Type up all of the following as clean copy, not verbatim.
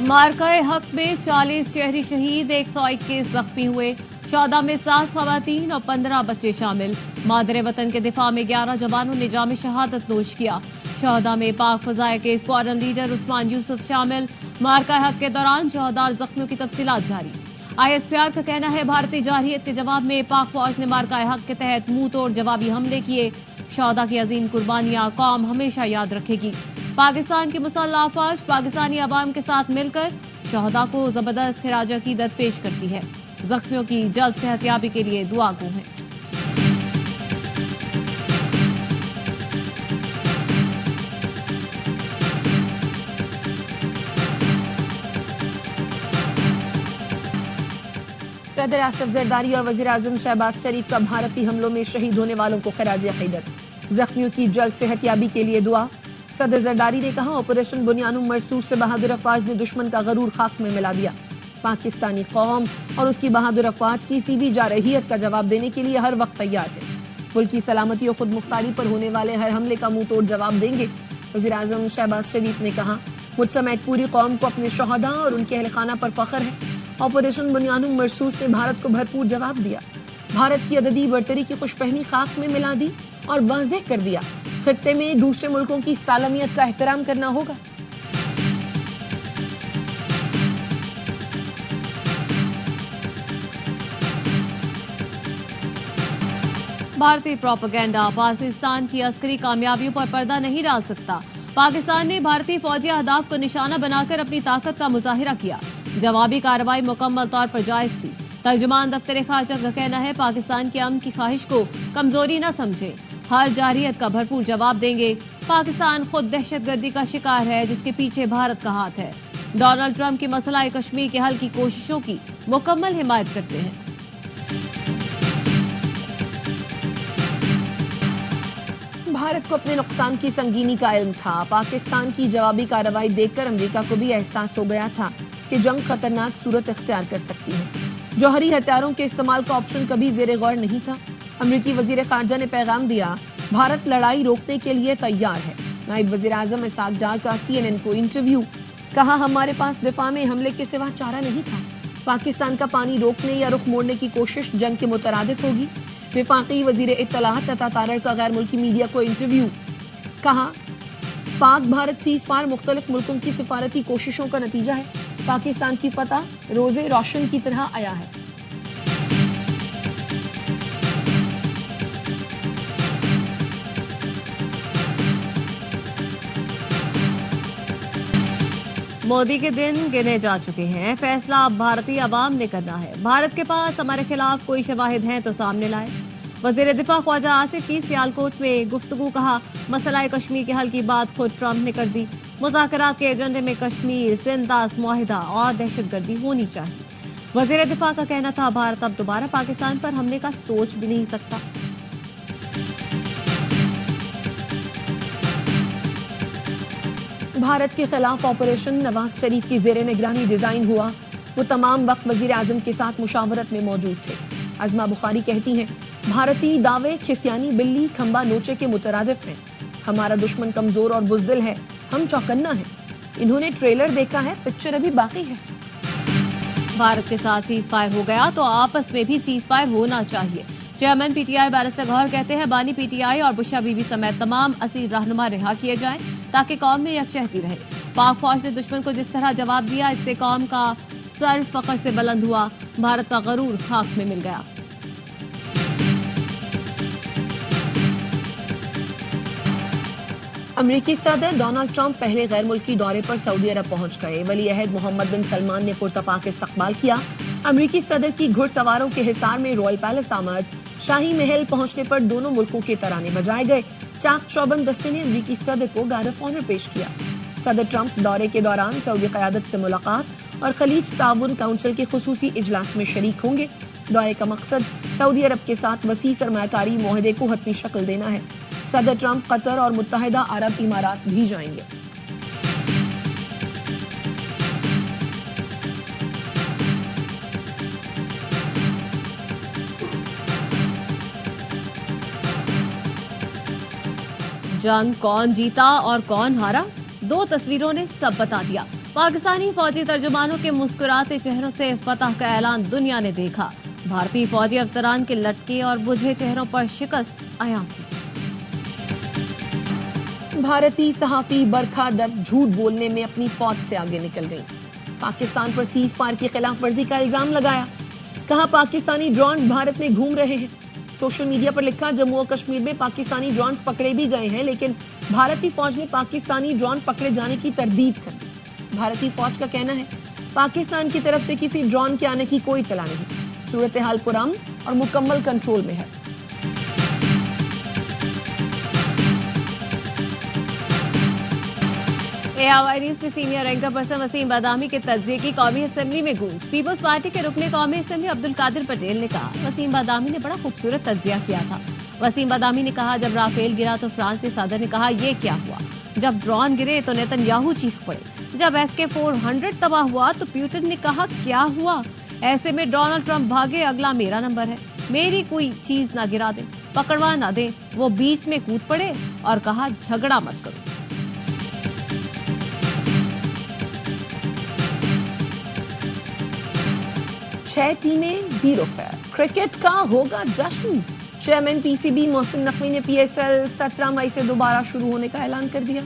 मार्काए हक में 40 शहरी शहीद, 121 जख्मी हुए। 14 में 7 खवातीन और 15 बच्चे शामिल। मादरे वतन के दिफा में 11 जवानों ने जाम शहादत नोश किया। शहदा में पाक फजाया के स्क्वाड्रन लीडर उस्मान यूसुफ शामिल। मार्काए हक के दौरान 14 जख्मियों की तफसीलात जारी। ISPR का कहना है भारतीय जारहियत के जवाब में पाक फौज ने मार्काए हक के तहत मुंह तोड़ जवाबी हमले किए। शहदा की अजीम कुर्बानियां कौम हमेशा याद रखेगी। पाकिस्तान की मुसल्लह अफवाज पाकिस्तानी अवाम के साथ मिलकर शहदा को जबरदस्त खिराज अकीदत पेश करती है। जख्मियों की जल्द सेहतयाबी के लिए दुआ गो हैं। सदर आसिफ जरदारी और वजीर आजम शहबाज शरीफ का भारतीय हमलों में शहीद होने वालों को खिराज अकीदत, जख्मियों की जल्द सेहतयाबी के लिए दुआ। सदर जरदारी ने कहा, ऑपरेशन बुनियानुम मरसूस से बहादुर अफवाज ने दुश्मन का गरूर खाक में मिला दिया। पाकिस्तानी कौम और उसकी बहादुर अफवाज किसी भी जारहियत का जवाब देने के लिए हर वक्त तैयार है। मुल्क की सलामती और खुद मुख्तारी पर होने वाले हर हमले का मुंह तोड़ जवाब देंगे। वजीर आजम शहबाज शरीफ ने कहा, मुझ समेत पूरी कौम को अपने शहदा और उनके अहल खाना पर फख्र है। ऑपरेशन बुनियानुम मरसूस ने भारत को भरपूर जवाब दिया। भारत की अददी बरतरी की खुशफहमी खाक में मिला दी और वाज़ेह कर दिया, खित्ते में दूसरे मुल्कों की सालमियत का एहतराम करना होगा। भारतीय प्रोपेगेंडा पाकिस्तान की अस्करी कामयाबियों पर पर्दा नहीं डाल सकता। पाकिस्तान ने भारतीय फौजी अहदाफ को निशाना बनाकर अपनी ताकत का मुजाहिरा किया। जवाबी कार्रवाई मुकम्मल तौर पर जायज थी। तर्जुमान दफ्तर खारजा का कहना है, पाकिस्तान के अमन की ख्वाहिश को कमजोरी न समझे, हर जारहियत का भरपूर जवाब देंगे। पाकिस्तान खुद दहशतगर्दी का शिकार है जिसके पीछे भारत का हाथ है। डोनाल्ड ट्रंप की मसला कश्मीर के हल की कोशिशों की मुकम्मल हिमायत करते हैं। भारत को अपने नुकसान की संगीनी का इल्म था। पाकिस्तान की जवाबी कार्रवाई देखकर अमेरिका को भी एहसास हो गया था कि जंग खतरनाक सूरत इख्तियार कर सकती है। जौहरी हथियारों के इस्तेमाल का ऑप्शन कभी जेर गौर नहीं था। अमेरिकी वजीर खारजा ने पैगाम दिया, भारत लड़ाई रोकने के लिए तैयार है। नायब वजीर आजम इसाक डार का CNN को इंटरव्यू, कहा, हमारे पास दिफा में हमले के सिवा चारा नहीं था। पाकिस्तान का पानी रोकने या रुख मोड़ने की कोशिश जंग के मुतरादिफ होगी। विफाकी वजीर इत्तलात तथा तारड़ का गैर मुल्की मीडिया को इंटरव्यू, कहा, पाक भारत सीज फायर मुख्तलिफ मुल्कों की सिफारती कोशिशों का नतीजा है। पाकिस्तान की फतह रोजे रोशन की तरह आया है। मोदी के दिन गिने जा चुके हैं, फैसला अब भारतीय अवाम ने करना है। भारत के पास हमारे खिलाफ कोई शवाहिद हैं तो सामने लाए। वजीर दिफा ख्वाजा आसिफ की सियालकोट में गुफ्तगू, कहा, मसला कश्मीर के हल की बात खुद ट्रंप ने कर दी। मुज़ाकरात के एजेंडे में कश्मीर, सिंधास मुआहिदा और दहशतगर्दी होनी चाहिए। वजीर दिफा का कहना था, भारत अब दोबारा पाकिस्तान पर हमले का सोच भी नहीं सकता। भारत के खिलाफ ऑपरेशन नवाज शरीफ की जेर निगरानी डिजाइन हुआ। वो तमाम वक्त वजीर आजम के साथ मुशावरत में मौजूद थे। अजमा बुखारी कहती हैं, भारतीय दावे खिसियानी बिल्ली खंबा नोचे के मुतरादिफ हैं। हमारा दुश्मन कमजोर और बुजदिल है, हम चौकन्ना है। इन्होंने ट्रेलर देखा है, पिक्चर अभी बाकी है। भारत के साथ सीज फायर हो गया तो आपस में भी सीज फायर होना चाहिए। चेयरमैन PTI बैरिस्टर गौहर कहते हैं, बानी PTI और बुशा बीबी समेत तमाम असीर रहनुमा रिहा किए जाएं ताकि कौम में यकजहती रहे। पाक फौज ने दुश्मन को जिस तरह जवाब दिया, इससे कौम का सर फख्र से बुलंद हुआ। भारत का गरूर खाक में मिल गया। अमेरिकी सदर डोनाल्ड ट्रंप पहले गैर मुल्की दौरे पर सऊदी अरब पहुंच गए। वली अहद मोहम्मद बिन सलमान ने पुरतपाक इस्तकबाल किया। अमेरिकी सदर की घुड़सवारों के हिसार में रॉयल पैलेस आमद। शाही महल पहुंचने पर दोनों मुल्कों के तराने बजाए गए। चाक चौबंद दस्ते ने अमेरिकी सदर को गार्ड ऑफ ऑनर पेश किया। सदर ट्रंप दौरे के दौरान सऊदी क़यादत से मुलाकात और खलीज ताउन काउंसिल के खुसूसी इजलास में शरीक होंगे। दौरे का मकसद सऊदी अरब के साथ वसी सरमायाकारी मुआहदे को हतमी शक्ल देना है। सदर ट्रंप कतर और मुत्तहिदा अरब इमारात भी जाएंगे। जंग कौन जीता और कौन हारा, 2 तस्वीरों ने सब बता दिया। पाकिस्तानी फौजी तर्जुमानों के मुस्कुराते चेहरों से फतह का ऐलान दुनिया ने देखा। भारतीय फौजी अफसरान के लटके और बुझे चेहरों पर शिकस्त आया थी। भारतीय सहाफी बरखा दत्त झूठ बोलने में अपनी फौज से आगे निकल गई। पाकिस्तान पर सीज फायर की खिलाफ वर्जी का इल्जाम लगाया। कहा पाकिस्तानी ड्रोन्स भारत में घूम रहे हैं। सोशल मीडिया पर लिखा जम्मू और कश्मीर में पाकिस्तानी ड्रोन्स पकड़े भी गए हैं, लेकिन भारतीय फौज ने पाकिस्तानी ड्रोन पकड़े जाने की तरदीद कर दी। भारतीय फौज का कहना है पाकिस्तान की तरफ से किसी ड्रोन के आने की कोई इत्तला नहीं। सूरत हाल पुरअमन और मुकम्मल कंट्रोल में है। ARY न्यूज़ के सीनियर एंकर पर्सन वसीम बादामी के तज्जिए की कौमी असेंबली में गूंज। पीपल्स पार्टी के रुकने कौमी असेंबली अब्दुल कादिर पटेल ने कहा वसीम बादामी ने बड़ा खूबसूरत तज्जिया किया था। वसीम बादामी ने कहा जब राफेल गिरा तो फ्रांस के सदर ने कहा ये क्या हुआ, जब ड्रोन गिरे तो नेतन्याहू चीख पड़े, जब SK-400 तबाह हुआ तो पुतिन ने कहा क्या हुआ। ऐसे में डोनाल्ड ट्रंप भागे, अगला मेरा नंबर है, मेरी कोई चीज ना गिरा दे, पकड़वा ना दे। वो बीच में कूद पड़े और कहा झगड़ा मत करो। छह टीमें 0 फेयर। क्रिकेट का होगा जश्न। चेयरमैन PCB मोहसिन नकवी ने PSL 17 मई से दोबारा शुरू होने का ऐलान कर दिया।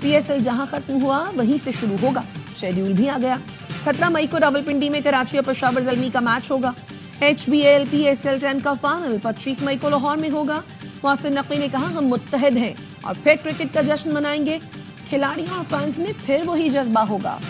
PSL जहां खत्म हुआ वहीं से शुरू होगा। शेड्यूल भी आ गया। 17 मई को रावलपिंडी में कराची और पेशावर ज़ल्मी का मैच होगा। HBL PSL 10 का फाइनल 25 मई को लाहौर में होगा। मोहसिन नकवी ने कहा हम मुत्तहिद हैं और फिर क्रिकेट का जश्न मनाएंगे। खिलाड़ियों और फैंस में फिर वही जज्बा होगा।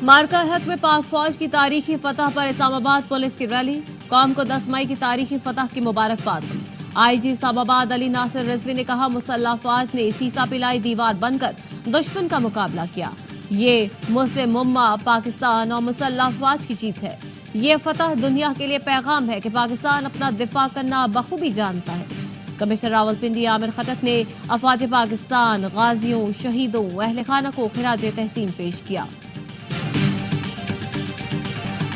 मार्का हक में पाक फौज की तारीखी फतह पर इस्लामाबाद पुलिस की रैली। कौम को 10 मई की तारीखी फतह की मुबारकबाद दी। IG इस्लामाबाद अली नासिर रिजवी ने कहा मुसल्लह फौज ने सीसा पिलाई दीवार बनकर दुश्मन का मुकाबला किया। ये मुस्लिम उम्मा, पाकिस्तान और मुसल्लह फौज की जीत है। ये फतह दुनिया के लिए पैगाम है कि पाकिस्तान अपना दिफा करना बखूबी जानता है। कमिश्नर रावलपिंडी आमिर खटक ने अफवाज पाकिस्तान, गाजियों, शहीदों, अहले खाना को खिराज तहसीन पेश किया।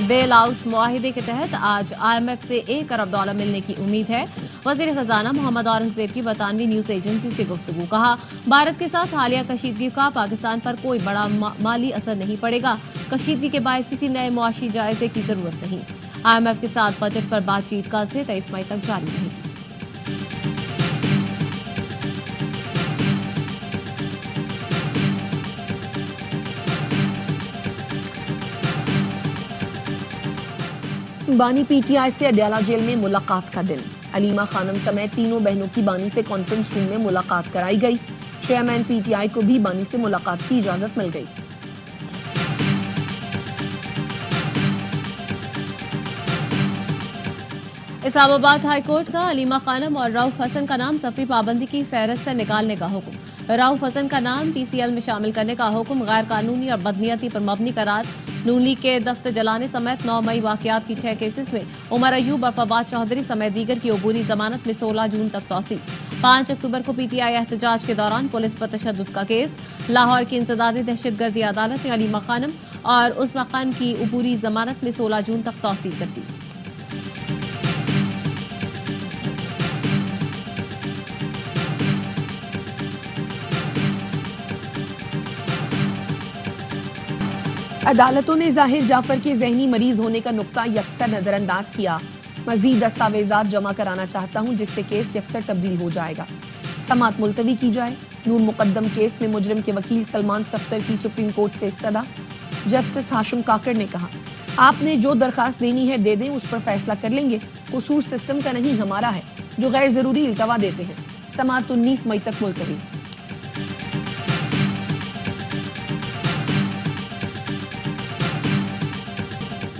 बेल आउट मुआहिदे के तहत आज IMF से $1 अरब मिलने की उम्मीद है। वजीर खजाना मोहम्मद औरंगजेब की बरतानवी न्यूज एजेंसी से गुफ्तगू। कहा भारत के साथ हालिया कशीदगी का पाकिस्तान पर कोई बड़ा माली असर नहीं पड़ेगा। कशीदगी के बायस किसी नए मुआशी जायजे की जरूरत नहीं। IMF के साथ बजट पर बातचीत कल से 23 मई तक जारी रहेगी। बानी PTI से अडयाला जेल में मुलाकात का दिन। अलीमा खानम समेत तीनों बहनों की बानी से कॉन्फ्रेंस रूम में मुलाकात कराई गई। चेयरमैन PTI को भी बानी से मुलाकात की इजाजत मिल गई। इस्लामाबाद हाईकोर्ट का अलीमा खानम और रऊफ हसन का नाम सफरी पाबंदी की फहरिस्त से निकालने का हुक्म। रऊफ हसन का नाम PCL में शामिल करने का हुक्म। गैर कानूनी और बदनीयती पर मबनी करार। नून लीग के दफ्तर जलाने समेत 9 मई वाकयात की 6 केसेस में उमर अयूब और फवाद चौधरी समेत दीगर की अबूरी जमानत में 16 जून तक तौसील। 5 अक्टूबर को PTI एहतजाज के दौरान पुलिस पर तशद्दुद का केस। लाहौर की इंसदादी दहशतगर्दी अदालत ने अलीमा खानम और उस्मा खान की अबूरी जमानत में 16 जून तक तौसील कर दी। अदालतों ने जाहिर जाफर के जहनी मरीज होने का नुक्ता यकसर नजरअंदाज किया। मजीद दस्तावेजात जमा कराना चाहता हूं जिससे केस यकसर तब्दील हो जाएगा। समात मुलतवी की जाए। नूर मुकद्दम केस में मुजरिम के वकील सलमान सफ्तर की सुप्रीम कोर्ट से इस्तदा। जस्टिस हाशिम काकड़ ने कहा आपने जो दरखास्त देनी है दे दें, उस पर फैसला कर लेंगे। कसूर सिस्टम का नहीं हमारा है जो गैर जरूरी इल्तवा देते हैं। समात 19 मई तक मुलतवी।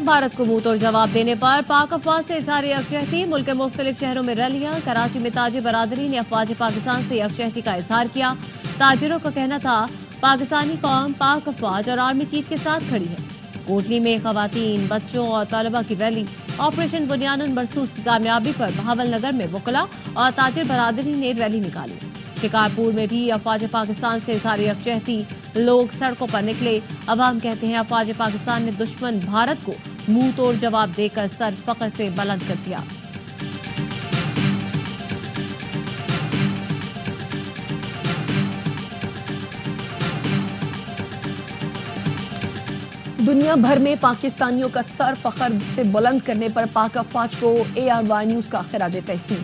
भारत को मुंह तोड़ जवाब देने पर पाक अफवाज से इजहार यकजहती। मुल्क के मुख्तलिफ शहरों में रैलियां। कराची में ताजिर बरादरी ने अफवाज पाकिस्तान से यकजहती का इजहार किया। ताजिरों का कहना था पाकिस्तानी कौम पाक अफवाज और आर्मी चीफ के साथ खड़ी है। कोटली में खवातीन, बच्चों और तलबा की रैली। ऑपरेशन बुनियान मरसूस की कामयाबी पर बहावल नगर में वकला और ताजिर बरादरी ने रैली निकाली। शिकारपुर में भी अफवाज पाकिस्तान से इजहार यकजहती। लोग सड़कों पर निकले। अवाम कहते हैं अफवाज पाकिस्तान ने दुश्मन भारत को मुंह तोड़ जवाब देकर सर फख्र से बुलंद कर दिया। दुनिया भर में पाकिस्तानियों का सर फख्र से बुलंद करने पर पाक अफवाज को ARY न्यूज का खिराज तहसीन।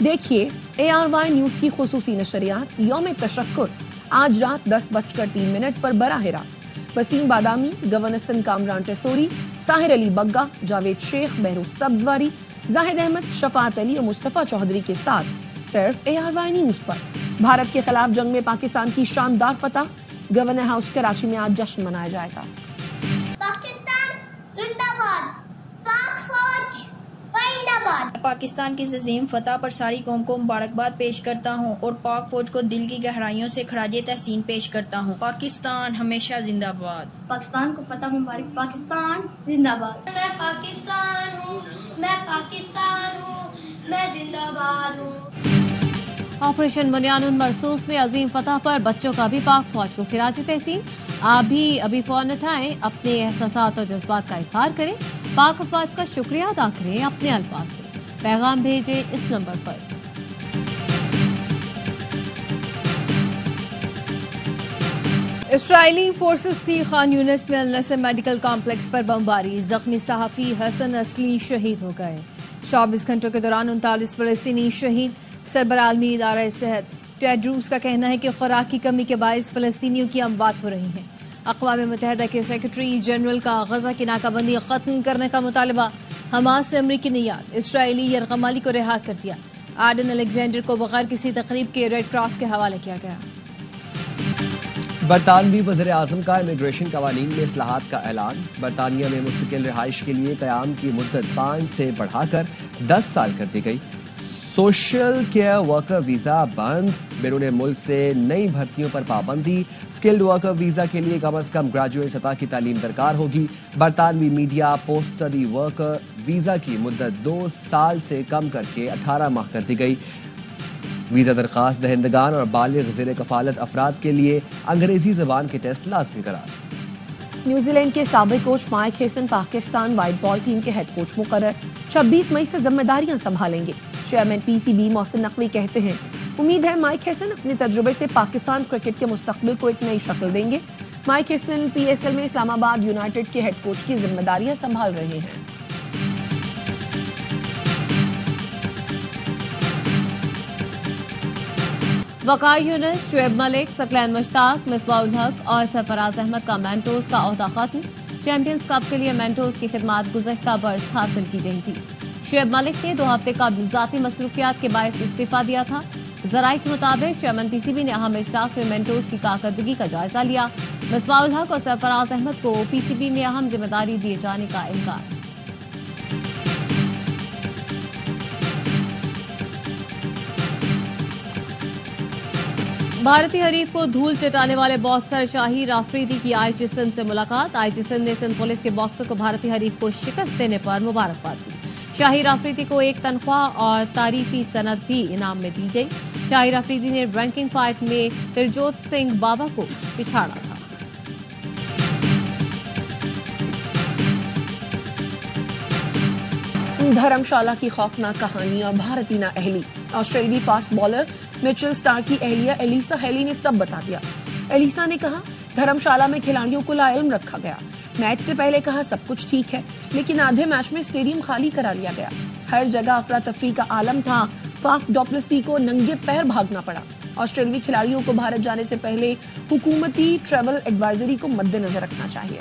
देखिए ARY न्यूज की खुसूसी नशरियात यौम तशक्कुर आज रात 10:03 पर बराह रास्त वसीम बादामी, गवर्नर सिंध कामरान टेसोरी, साहिर अली बग्गा, जावेद शेख, बहरूज सब्जवारी, जाहिद अहमद, शफात अली और मुस्तफा चौधरी के साथ सिर्फ ARY न्यूज पर। भारत के खिलाफ जंग में पाकिस्तान की शानदार फतह, गवर्नर हाउस कराची में आज जश्न मनाया जाएगा। पाकिस्तान की अजीम फतह पर सारी कौम को मुबारकबाद पेश करता हूँ और पाक फौज को दिल की गहराइयों से खराज तहसीन पेश करता हूँ। पाकिस्तान हमेशा जिंदाबाद। पाकिस्तान को फतह मुबारक। पाकिस्तान जिंदाबाद। मैं पाकिस्तान हूँ, मैं पाकिस्तान हूँ, मैं जिंदाबाद हूँ। ऑपरेशन बुनियानुन मरसूस में अजीम फतह पर बच्चों का भी पाक फौज को खिराज तहसीन। आप भी अभी फोन उठाएं, अपने एहसासात और जज्बात का इजहार करें, पाक फौज का शुक्रिया अदा करें, अपने अल्फाज में पैगाम भेजें इस नंबर पर। इसराइली फोर्सेस की खान यूनिस में अल नसर मेडिकल कॉम्प्लेक्स पर बमबारी, जख्मी सहाफी हसन असली शहीद हो गए। 24 घंटों के दौरान 39 फलस्तीनी शहीद। सरबराह आलमी इदारा सेहत टेड्रूस का कहना है कि खुराक की कमी के बायस फलस्तीनियों की अमवात हो रही हैं। अक़वाम मुत्तहिदा के सेक्रेटरी जनरल का गजा की नाकाबंदी खत्म करने का मुतालबा। हमास से अमरीकी नियाद, इसराइली यरगमाली को रिहा कर दिया। आर्डन अलेक्जेंडर को बगैर किसी तकरीब के रेड क्रॉस के हवाले किया गया। बरतानवी वज़ीर आज़म का इमिग्रेशन कवानीन में इस्लाहात का ऐलान। बरतानिया में मुस्तकिल रिहाइश के लिए क़याम की मुद्दत 5 से बढ़ाकर 10 साल कर दी गई। सोशल केयर वर्कर वीजा बंद। बैरून मुल्क से नई भर्तियों पर पाबंदी। स्किल्ड वर्कर वीजा के लिए कम अज कम ग्रेजुएट सतह की तालीम दरकार होगी। बरतानवी media post study worker visa की मुद्दत 2 साल से कम करके 18 माह कर दी गई। वीजा दरखास्त दहिंदगान और बालिग ज़ेर कफालत अफराद के लिए अंग्रेजी ज़बान के टेस्ट लाजमी करार। न्यूजीलैंड के साबिक coach Mike Hesson Pakistan white ball team के हेड कोच मुकर्रर। 26 मई से जिम्मेदारियां संभालेंगे। चेयरमैन PCB मोहसिन नकवी कहते हैं उम्मीद है माइक हेसन अपने तजुर्बे से पाकिस्तान क्रिकेट के मुस्तकबिल को एक नई शक्ल देंगे। माइक हेसन PSL में इस्लामाबाद यूनाइटेड के हेड कोच की जिम्मेदारियां संभाल रहे हैं। वकार यूनुस, शुएब मलिक, सकलैन मुश्ताक, मिसबाउल हक और सरफराज अहमद का मेंटोर्स का ओहदा खत्म। चैंपियंस कप के लिए मेंटोर्स की खिदमत गुज़श्ता बरस हासिल की गई थी। शुएब मलिक ने 2 हफ्ते कबल ज़ाती मसरूफियात के बायस इस्तीफा दिया था। ज़राए के मुताबिक चेयरमैन PCB ने अहम इजलास में मेंटोर्स की कारकर्दगी का जायजा लिया। मिसबाउल हक और सरफराज अहमद को PCB में अहम जिम्मेदारी दिए जाने का इम्कान। भारतीय हरीफ को धूल चटाने वाले बॉक्सर शाहिर आफरीदी की IG सिंध से मुलाकात। IG सिंध ने सिंध पुलिस के बॉक्सर को भारतीय हरीफ को शिकस्त देने पर मुबारकबाद दी। शाहिर आफरीदी को एक तनख्वाह और तारीफी सनद भी इनाम में दी गई। शाहिर आफरीदी ने रैंकिंग फाइट में तिरजोत सिंह बाबा को पिछाड़ा था। धर्मशाला की खौफनाक कहानी और भारतीय नाअहली। ऑस्ट्रेलियाई फास्ट बॉलर मिचेल स्टार्क की अहलिया एलिसा हेली ने सब बता दिया। एलिसा ने कहा धर्मशाला में खिलाड़ियों को लाइल्म रखा गया। मैच से पहले कहा सब कुछ ठीक है, लेकिन आधे मैच में स्टेडियम खाली करा लिया गया। हर जगह अफरा तफरी का आलम था। फाफ डुप्लेसी को नंगे पैर भागना पड़ा। ऑस्ट्रेलियाई खिलाड़ियों को भारत जाने से पहले हुकूमती ट्रैवल एडवाइजरी को मद्देनजर रखना चाहिए।